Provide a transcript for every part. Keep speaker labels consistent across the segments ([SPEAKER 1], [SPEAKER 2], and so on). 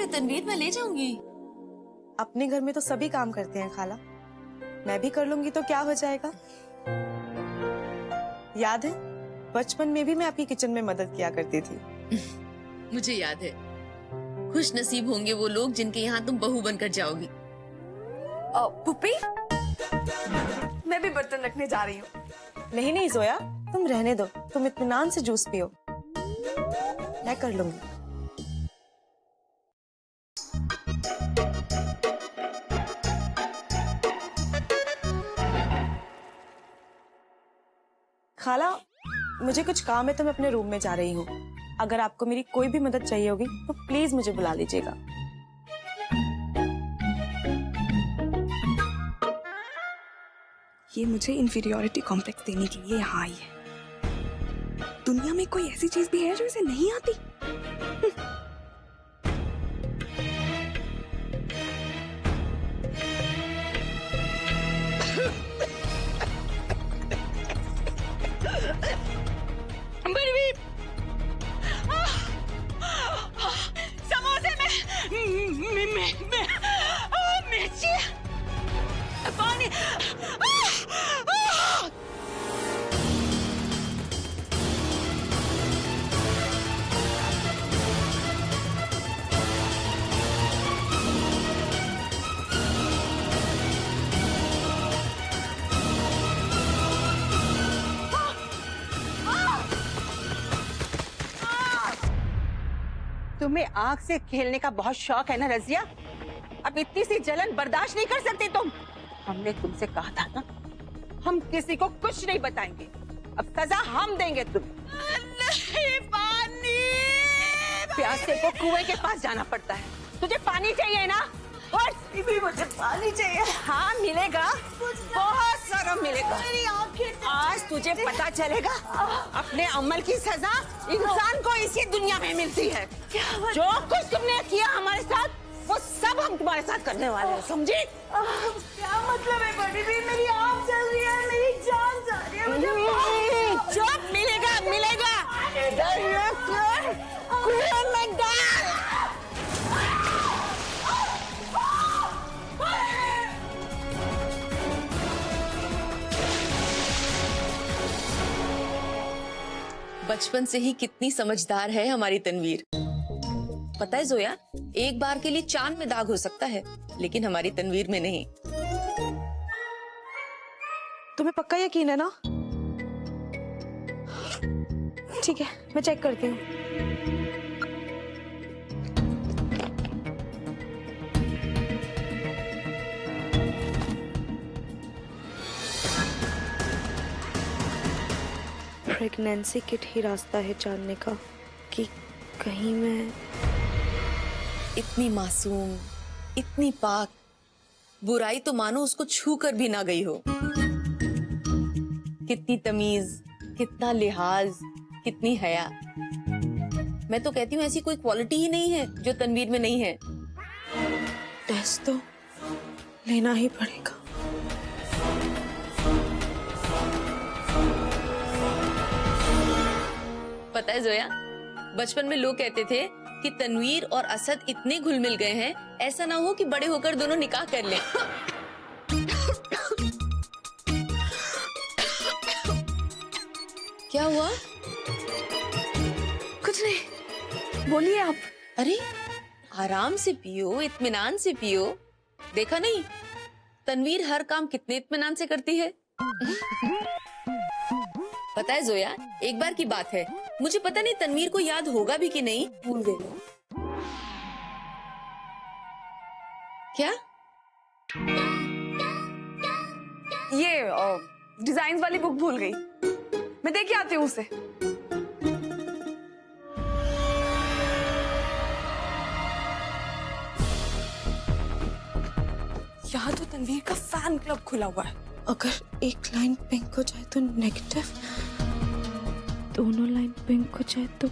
[SPEAKER 1] तनवीर, मैं ले जाऊंगी।
[SPEAKER 2] अपने घर में तो सभी काम करते हैं खाला, मैं भी कर लूंगी तो क्या हो जाएगा। याद है बचपन में भी मैं आपकी किचन में मदद किया करती थी।
[SPEAKER 1] मुझे याद है। खुश नसीब होंगे वो लोग जिनके यहाँ तुम बहू बनकर जाओगी।
[SPEAKER 3] पुप्पी, मैं भी बर्तन रखने जा रही हूँ।
[SPEAKER 2] नहीं नहीं जोया, तुम रहने दो, तुम इत्मीनान से जूस पियो, मैं कर लूंगी। खाला मुझे कुछ काम है तो मैं अपने रूम में जा रही हूँ। अगर आपको मेरी कोई भी मदद चाहिए होगी तो प्लीज मुझे बुला लीजिएगा।
[SPEAKER 3] ये मुझे इंफीरियोरिटी कॉम्प्लेक्स देने के लिए यहाँ आई है। दुनिया में कोई ऐसी चीज भी है जो इसे नहीं आती?
[SPEAKER 4] समोसे में मिर्ची, पानी। तुम्हें आग से खेलने का बहुत शौक है ना रजिया? अब इतनी सी जलन बर्दाश्त नहीं कर सकते तुम? हमने तुमसे कहा था ना, हम किसी को कुछ नहीं बताएंगे। अब सजा हम देंगे तुम्हें। नहीं, पानी। प्यासे को कुएं के पास जाना पड़ता है। तुझे पानी चाहिए ना? और भी मुझे पानी चाहिए। हाँ मिलेगा, बहुत सारा मिलेगा। आज तुझे पता चलेगा अपने अमल की सजा इंसान को इसी दुनिया में मिलती है। जो कुछ तुमने किया हमारे साथ, वो सब हम तुम्हारे साथ करने वाले हैं, समझी? क्या मतलब है बड़ी भी? मेरी आँख जल रही है, मेरी जान जा रही है। मुझे चुप, मिलेगा मिलेगा। कुएं में डाल।
[SPEAKER 1] बचपन से ही कितनी समझदार है हमारी तनवीर। पता है जोया, एक बार के लिए चांद में दाग हो सकता है, लेकिन हमारी तनवीर में नहीं।
[SPEAKER 2] तुम्हें पक्का यकीन है ना? ठीक है, मैं चेक करती हूँ। प्रेगनेंसी किट ही रास्ता है जानने का कि कहीं मैं
[SPEAKER 1] इतनी मासूम, इतनी पाक, बुराई तो मानो उसको छू कर भी ना गई हो। कितनी तमीज, कितना लिहाज, कितनी हया। मैं तो कहती हूँ ऐसी कोई क्वालिटी ही नहीं है जो तनवीर में नहीं है।
[SPEAKER 2] टेस्ट तो लेना ही पड़ेगा।
[SPEAKER 1] पता है जोया, बचपन में लोग कहते थे कि तनवीर और असद इतने घुल मिल गए हैं, ऐसा ना हो कि बड़े होकर दोनों निकाह कर लें। क्या हुआ?
[SPEAKER 3] कुछ नहीं, बोलिए आप।
[SPEAKER 1] अरे आराम से पियो, इत्मीनान से पियो। देखा नहीं तनवीर हर काम कितने इत्मीनान से करती है। पता है जोया, एक बार की बात है, मुझे पता नहीं तनवीर को याद होगा भी कि नहीं, भूल गई। क्या?
[SPEAKER 3] ये डिजाइन वाली बुक भूल गई, मैं देख के आती हूँ उसे। यहाँ तो तनवीर का फैन क्लब खुला हुआ है।
[SPEAKER 2] अगर एक लाइन पिंक हो जाए तो नेगेटिव, दोनों लाइन पिंक हो जाए तो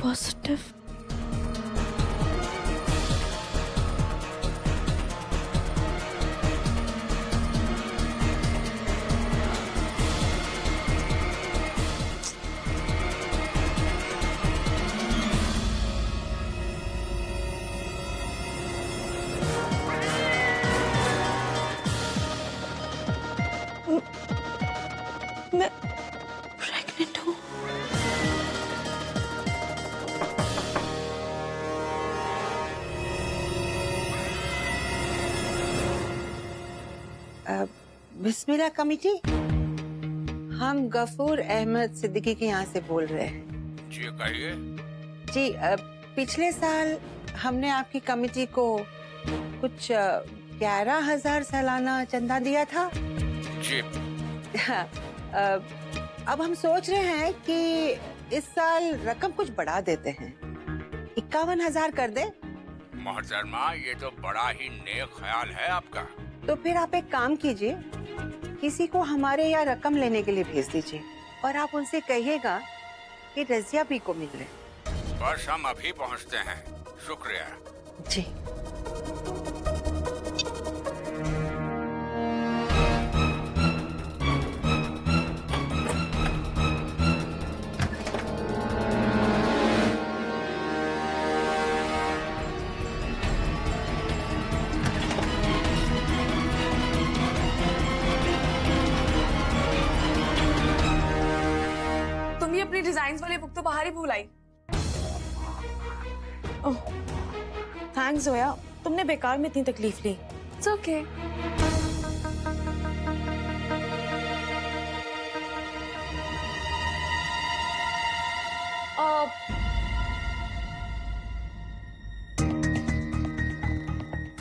[SPEAKER 2] पॉजिटिव। मैं प्रेग्नेंट हूँ।
[SPEAKER 4] बिस्मिल्लाह कमिटी, हम गफूर अहमद सिद्दीकी के यहाँ से बोल रहे हैं।
[SPEAKER 5] जी कहिए।
[SPEAKER 4] जी पिछले साल हमने आपकी कमिटी को कुछ 11,000 सालाना चंदा दिया था।
[SPEAKER 5] जी
[SPEAKER 4] अब हम सोच रहे हैं कि इस साल रकम कुछ बढ़ा देते हैं, 51,000 कर दे।
[SPEAKER 5] मोहतरमा, ये तो बड़ा ही नेक ख्याल है आपका।
[SPEAKER 4] तो फिर आप एक काम कीजिए, किसी को हमारे यहाँ रकम लेने के लिए भेज दीजिए और आप उनसे कहिएगा कि रजिया भी को मिल रहे।
[SPEAKER 5] बस हम अभी पहुँचते हैं। शुक्रिया।
[SPEAKER 4] जी
[SPEAKER 3] तुम भी अपनी डिजाइन वाली बुक तो बाहर ही भूल आई।
[SPEAKER 2] ओह, थैंक्स जोया, तुमने बेकार में इतनी तकलीफ ली।
[SPEAKER 3] It's okay.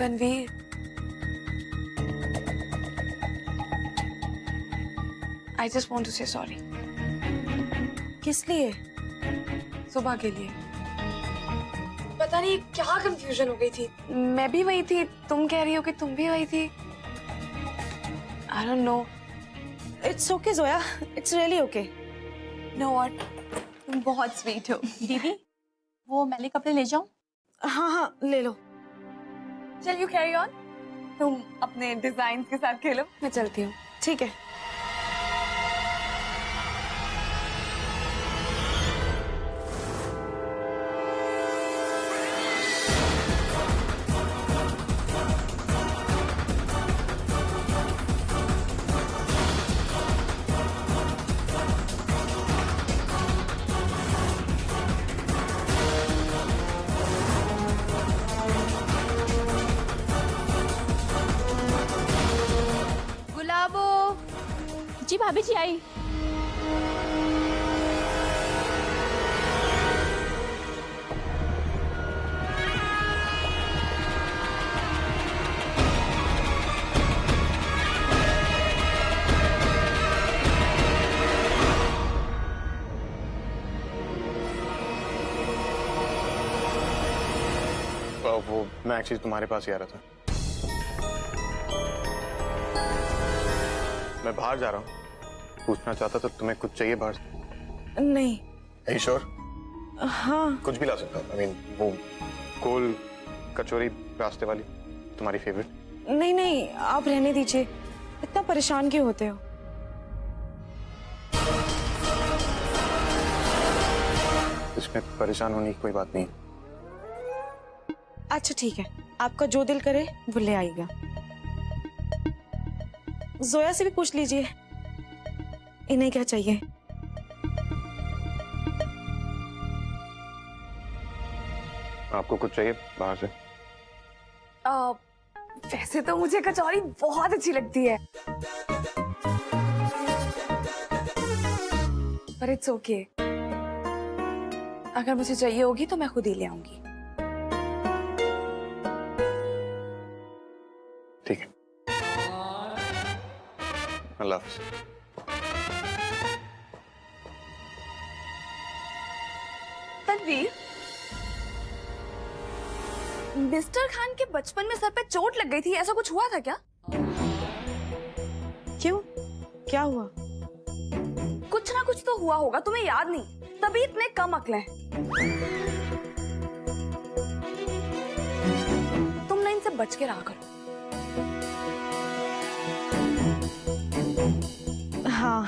[SPEAKER 3] Ranveer, I just want to say sorry.
[SPEAKER 2] किस लिए?
[SPEAKER 3] सुबह के लिए पता नहीं क्या कंफ्यूजन हो गई थी। मैं भी वही थी, तुम कह रही हो कि तुम भी वही थी। I don't know.
[SPEAKER 2] It's okay Zoya, it's really okay.
[SPEAKER 3] Know what?
[SPEAKER 6] तुम बहुत स्वीट हो। दीदी, वो मैले कपड़े ले जाऊं?
[SPEAKER 2] हाँ हाँ, ले लो।
[SPEAKER 3] चल यू कैरी ऑन, तुम अपने डिजाइन के साथ खेलो, मैं चलती हूँ।
[SPEAKER 2] ठीक है।
[SPEAKER 6] गुलाबो। जी भाभी जी आई।
[SPEAKER 7] वो मैं एक्चुअली तुम्हारे पास ही आ रहा था। मैं बाहर जा रहा हूँ, पूछना चाहता था तुम्हें कुछ चाहिए बाहर से?
[SPEAKER 2] नहीं।
[SPEAKER 7] Are you sure?
[SPEAKER 2] हाँ।
[SPEAKER 7] कुछ भी ला सकता हूँ। I mean, वो कोल कचौरी रास्ते वाली तुम्हारी फेवरेट।
[SPEAKER 2] नहीं नहीं, आप रहने दीजिए, इतना परेशान क्यों होते हो?
[SPEAKER 7] इसमें परेशान होने की कोई बात नहीं।
[SPEAKER 2] अच्छा ठीक है, आपका जो दिल करे वो ले आइएगा। जोया से भी पूछ लीजिए इन्हें क्या चाहिए।
[SPEAKER 7] आपको कुछ चाहिए बाहर से?
[SPEAKER 3] वैसे तो मुझे कचौरी बहुत अच्छी लगती है, पर इट्स ओके। अगर मुझे चाहिए होगी तो मैं खुद ही ले आऊंगी।
[SPEAKER 7] ठीक है, अल्लाह हाफ़िज़।
[SPEAKER 3] तनवीर, मिस्टर खान के बचपन में सर पे चोट लग गई थी, ऐसा कुछ हुआ था क्या?
[SPEAKER 2] क्यों, क्या हुआ?
[SPEAKER 3] कुछ ना कुछ तो हुआ होगा, तुम्हें याद नहीं, तभी इतने कम अक्ल हैं। तुम ना इनसे बच के रहा करो।
[SPEAKER 2] हाँ।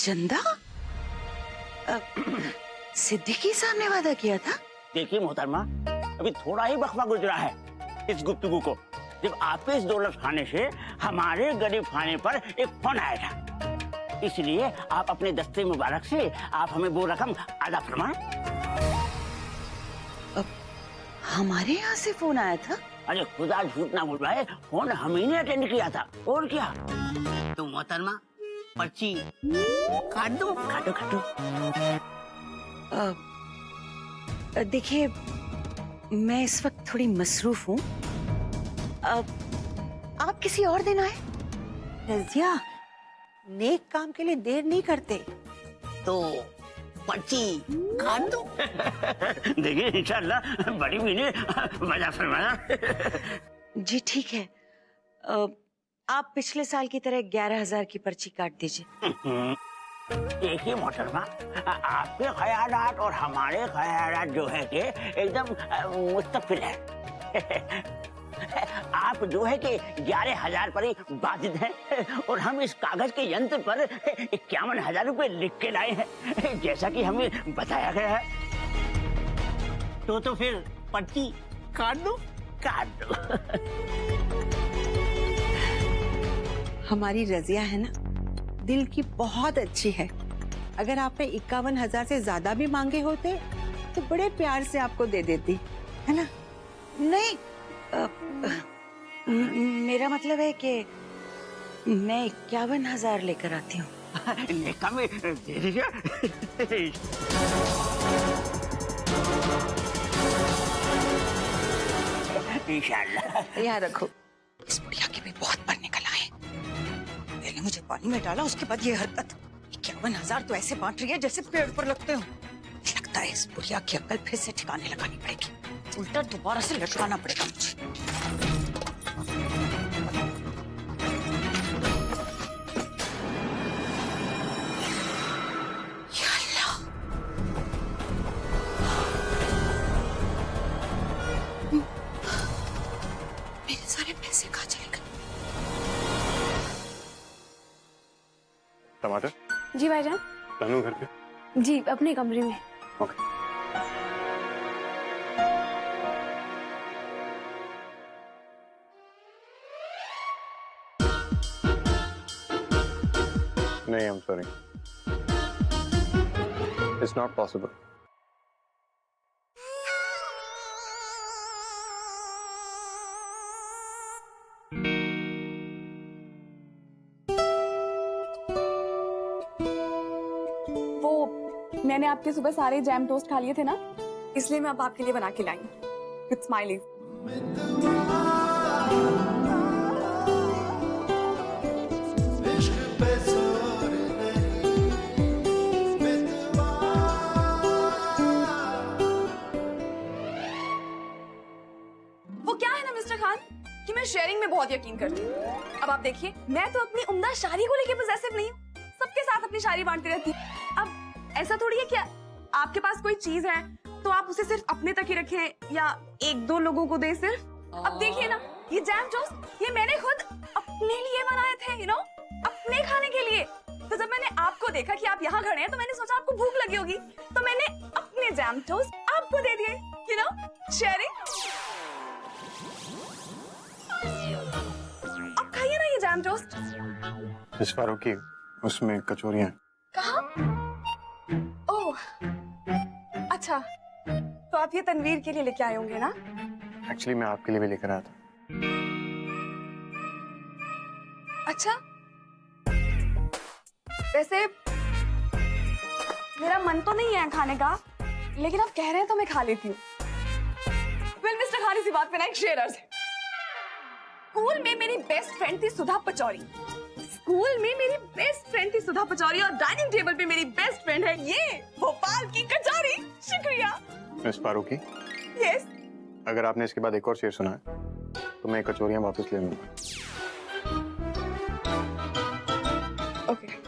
[SPEAKER 4] चंदा सिद्दीकी साहब ने वादा किया था।
[SPEAKER 8] देखिए मोहतरमा, अभी थोड़ा ही वक्फा गुजरा है इस गुफ्तगू को, जब आपके इस दौलत खाने से हमारे गरीब खाने पर एक फोन आया था। इसलिए आप अपने दस्ते मुबारक से आप हमें वो रकम अदा फरमाएं।
[SPEAKER 4] हमारे यहाँ से फोन आया था?
[SPEAKER 8] अरे खुदा झूठ ना बुलवाए, फोन हम ही ने अटेंड किया था, और क्या। तो मोहतरमा पर्ची काट दो, काटो काटो।
[SPEAKER 4] देखिए, मैं इस वक्त थोड़ी मसरूफ हूँ। आप किसी और दिन आए।
[SPEAKER 9] रजिया, नेक काम के लिए देर नहीं करते।
[SPEAKER 8] तो पर्ची काट दो। देखिए इंशाल्लाह बड़ी भी ने मजा फरमाया।
[SPEAKER 4] जी ठीक है, आप पिछले साल की तरह 11,000 की पर्ची काट दीजिए।
[SPEAKER 8] देखिए मोहतरमा, आपके ख्यालात और हमारे ख्यालात जो है कि एकदम मुस्तफिल है। आप जो है कि 11,000 पर ही बाजिद हैं, और हम इस कागज के यंत्र पर 51,000 रुपए लिख के लाए हैं, जैसा कि हमें बताया गया है। तो फिर पर्ची काट दो, काट दो।
[SPEAKER 9] हमारी रजिया है ना, दिल की बहुत अच्छी है। अगर आपने 51,000 से ज्यादा भी मांगे होते तो बड़े प्यार से आपको दे देती, है ना?
[SPEAKER 4] नहीं, मेरा मतलब है कि मैं 51,000 लेकर आती हूँ।
[SPEAKER 8] निकाह में दे दीजिए। इंशाल्लाह।
[SPEAKER 4] यहाँ रखो। इस बुढ़िया के भी बहुत पर निकल आए। पहले मुझे पानी में डाला, उसके बाद ये हरकत। 51,000 तो ऐसे बांट रही है जैसे पेड़ पर लगते हो। लगता है इस बुढ़िया की अक्ल फिर से ठिकाने लगानी पड़ेगी। उल्टा दोबारा से लटकाना पड़ेगा मुझे। या अल्लाह। मेरे सारे पैसे कहाँ चले गए?
[SPEAKER 7] टमाटर
[SPEAKER 3] जी भाईजान।
[SPEAKER 7] तनु घर पे।
[SPEAKER 3] जी अपने कमरे में।
[SPEAKER 7] ओके। नहीं, I'm sorry. It's not possible.
[SPEAKER 3] वो मैंने आपके सुबह सारे जैम टोस्ट खा लिए थे ना, इसलिए मैं अब आपके लिए बना के लाई हूँ। With smileys. वो क्या है ना मिस्टर खान कि मैं शेयरिंग में बहुत यकीन करती हूँ। अब आप देखिए, मैं तो अपनी उम्दा शादी को लेके पॉसेसिव नहीं हूँ, सबके साथ अपनी शादी बांटती रहती हूँ। अब ऐसा थोड़ी है क्या आपके पास कोई चीज है तो आप उसे सिर्फ अपने तक ही रखें या 1-2 लोगों को दे सिर्फ। अब देखिए ना, ये जैम टोस्ट ये मैंने खुद अपने लिए बनाए थे, यू नो, अपने खाने के लिए। तो जब मैंने आपको देखा कि आप यहाँ खड़े हैं तो मैंने सोचा आपको भूख लगी होगी, तो मैंने अपने जैम टोस्ट आपको दे दिए, यू नो, शेयरिंग। अब खाइए ना ये जैम टोस्ट।
[SPEAKER 7] इस फारूकी, उसमें कचौरियां।
[SPEAKER 3] कहाँ? ओह, अच्छा, तो आप ये तनवीर के लिए लेके आए होंगे ना?
[SPEAKER 7] एक्चुअली मैं आपके लिए भी लेकर आया था।
[SPEAKER 3] अच्छा, वैसे मेरा मन तो नहीं है खाने का, लेकिन आप कह रहे हैं तो मैं खा लेती हूँ। वेल मिस्टर खान, इसी बात पे ना एक शेर अर्ज है। स्कूल में मेरी बेस्ट फ्रेंड थी सुधा पचौरी, स्कूल में मेरी बेस्ट फ्रेंड थी सुधा पचौरी, और डाइनिंग टेबल पे मेरी बेस्ट फ्रेंड है ये भोपाल की कचौरी। शुक्रिया।
[SPEAKER 7] मिस फारूकी,
[SPEAKER 3] यस,
[SPEAKER 7] अगर आपने इसके बाद एक और शेर सुना है तो मैं कचौरियां वापस ले लूंगा।
[SPEAKER 3] ओके।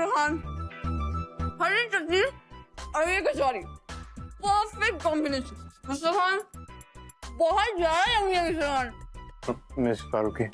[SPEAKER 3] मिस्टर खान, हरी चटनी और ये कचौरी, परफेक्ट कॉम्बिनेशन। मिस्टर खान, बहुत ज्यादा यम्मी है मिस्टर खान।
[SPEAKER 7] मिस फारूकी,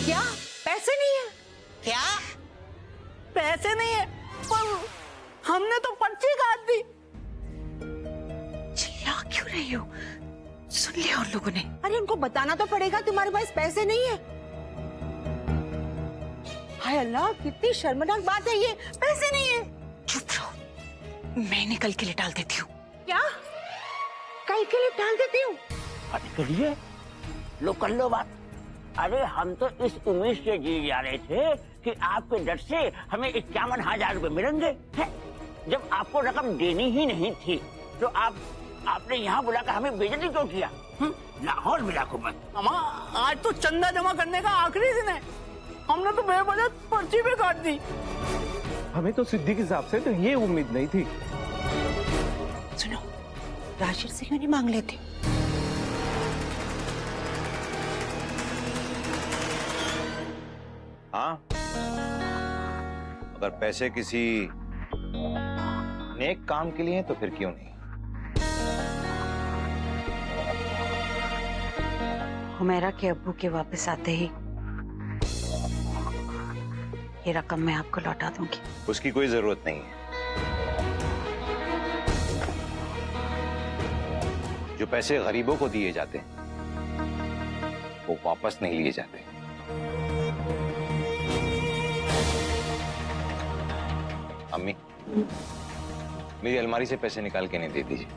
[SPEAKER 9] क्या पैसे नहीं है?
[SPEAKER 4] क्या पैसे नहीं है? पर हमने तो पर्ची काट दी।
[SPEAKER 9] चिल्ला क्यों रही हो? सुन लिया उन लोगों ने। अरे उनको बताना तो पड़ेगा तुम्हारे पास पैसे नहीं है। हाय अल्लाह, कितनी शर्मनाक बात है ये। पैसे नहीं है। चुप रहो, मैंने कल के लिए टाल देती हूँ। क्या? कल के लिए टाल देती हूँ?
[SPEAKER 8] अरे करिए, लो कर लो बात। अरे हम तो इस उम्मीद से जी जा रहे थे कि आपके डर से हमें 51,000 रुपए मिलेंगे, हैं? जब आपको रकम देनी ही नहीं थी तो आपने यहाँ बुलाकर हमें बेइज्जती क्यों किया? लाहौर मिला को मत।
[SPEAKER 4] अम्मा, आज तो चंदा जमा करने का आखिरी दिन है, हमने तो बेवजह पर्ची भी काट दी।
[SPEAKER 10] हमें तो सिद्दीकी साहब से तो ये उम्मीद नहीं थी।
[SPEAKER 9] सुनो, राशिद से क्यों नहीं मांग लेते?
[SPEAKER 11] हाँ, अगर पैसे किसी नेक काम के लिए हैं तो फिर क्यों नहीं।
[SPEAKER 4] हुमैरा के अब्बू के वापस आते ही ये रकम मैं आपको लौटा दूंगी।
[SPEAKER 11] उसकी कोई जरूरत नहीं है। जो पैसे गरीबों को दिए जाते हैं वो वापस नहीं लिए जाते। अम्मी, मेरी अलमारी से पैसे निकाल के नहीं दे दीजिए।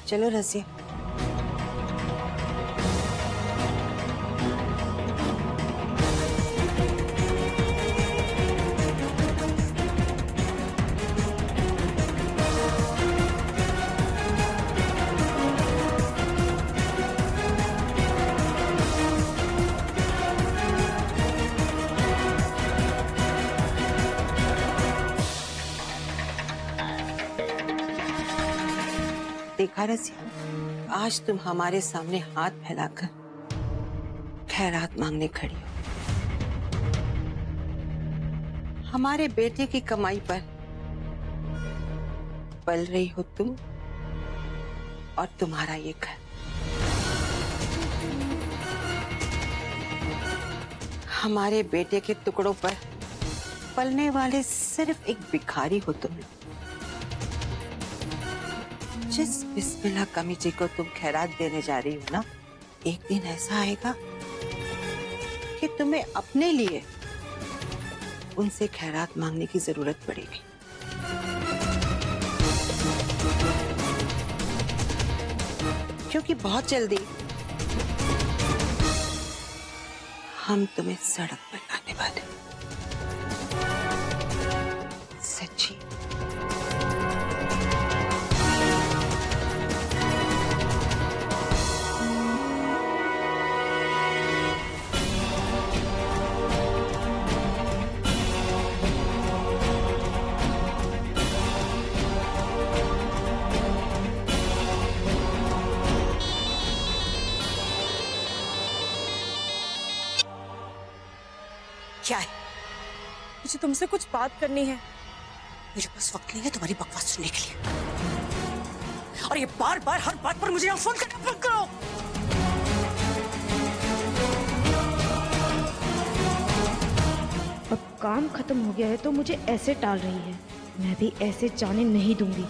[SPEAKER 9] चलो रजिया। देखा रजिया, आज तुम हमारे सामने हाथ फैलाकर खैरात मांगने खड़ी हो। हमारे बेटे की कमाई पर पल रही हो तुम और तुम्हारा ये घर। हमारे बेटे के टुकड़ों पर पलने वाले सिर्फ एक भिखारी हो तुम। जिस बिस्मिल्लाह कमीचे को तुम खैरात देने जा रही हो ना, एक दिन ऐसा आएगा कि तुम्हें अपने लिए उनसे खैरात मांगने की जरूरत पड़ेगी। क्योंकि बहुत जल्दी हम तुम्हें सड़क पर लाने वाले। सच्ची।
[SPEAKER 2] क्या है? मुझे तुमसे कुछ बात करनी है।
[SPEAKER 9] मेरे पास वक्त नहीं है तुम्हारी बकवास सुनने के लिए। और ये बार बार हर बात पर मुझे फोन करना बंद करो।
[SPEAKER 12] अब काम खत्म हो गया है तो मुझे ऐसे टाल रही है। मैं भी ऐसे जाने नहीं दूंगी।